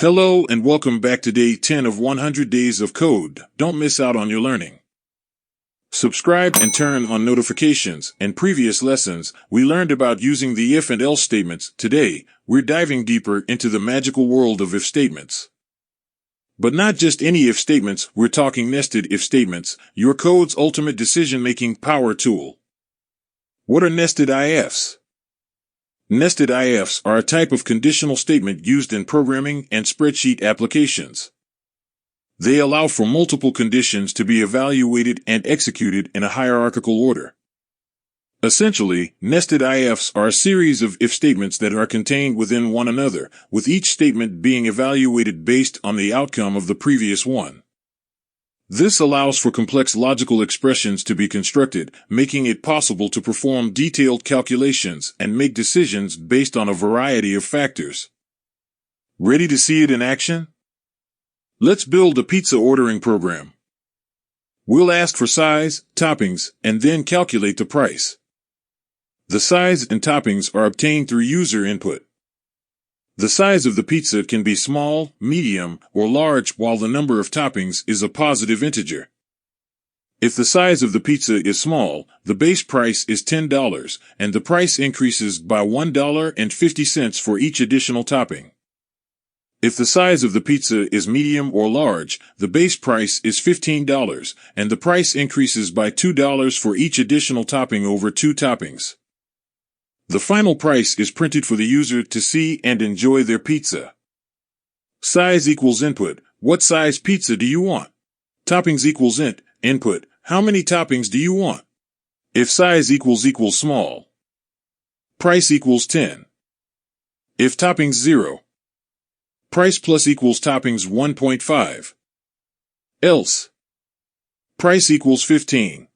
Hello and welcome back to day 10 of 100 Days of Code. Don't miss out on your learning. Subscribe and turn on notifications. In previous lessons, we learned about using the if and else statements. Today, we're diving deeper into the magical world of if statements. But not just any if statements, we're talking nested if statements, your code's ultimate decision-making power tool. What are nested ifs? Nested ifs are a type of conditional statement used in programming and spreadsheet applications. They allow for multiple conditions to be evaluated and executed in a hierarchical order. Essentially, nested ifs are a series of if statements that are contained within one another, with each statement being evaluated based on the outcome of the previous one. This allows for complex logical expressions to be constructed, making it possible to perform detailed calculations and make decisions based on a variety of factors. Ready to see it in action? Let's build a pizza ordering program. We'll ask for size, toppings, and then calculate the price. The size and toppings are obtained through user input. The size of the pizza can be small, medium, or large, while the number of toppings is a positive integer. If the size of the pizza is small, the base price is $10, and the price increases by $1.50 for each additional topping. If the size of the pizza is medium or large, the base price is $15, and the price increases by $2 for each additional topping over 2 toppings. The final price is printed for the user to see and enjoy their pizza. Size equals input. What size pizza do you want? Toppings equals input. How many toppings do you want? If size equals small, price equals 10. If toppings 0, price plus equals toppings 1.5. Else, price equals 15.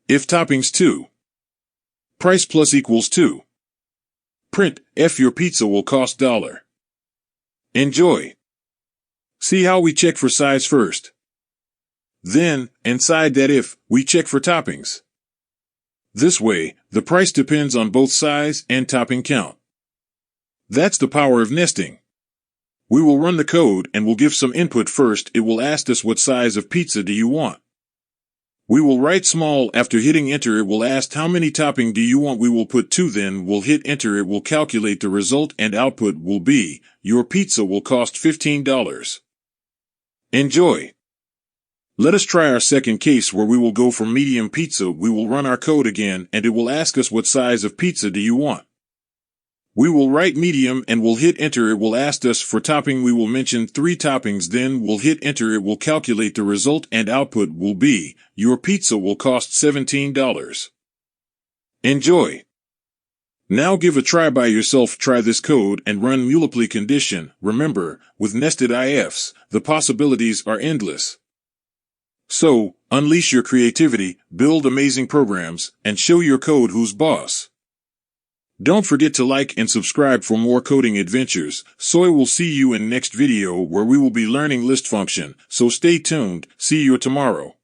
If toppings 2, price plus equals 2. Print, F your pizza will cost $. Enjoy. See how we check for size first. Then, inside that if, we check for toppings. This way, the price depends on both size and topping count. That's the power of nesting. We will run the code and we'll give some input first. It will ask us what size of pizza do you want. We will write small. After hitting enter, it will ask how many topping do you want. We will put 2, then we'll hit enter. It will calculate the result and output will be, your pizza will cost $15. Enjoy. Let us try our second case where we will go for medium pizza. We will run our code again and it will ask us what size of pizza do you want. We will write medium and we'll hit enter. It will ask us for topping. We will mention 3 toppings, then we'll hit enter. It will calculate the result and output will be, your pizza will cost $17. Enjoy. Now give a try by yourself. Try this code and run multiple condition. Remember, with nested ifs, the possibilities are endless. So, unleash your creativity, build amazing programs, and show your code who's boss. Don't forget to like and subscribe for more coding adventures. Soy will see you in next video where we will be learning list function, so stay tuned. See you tomorrow.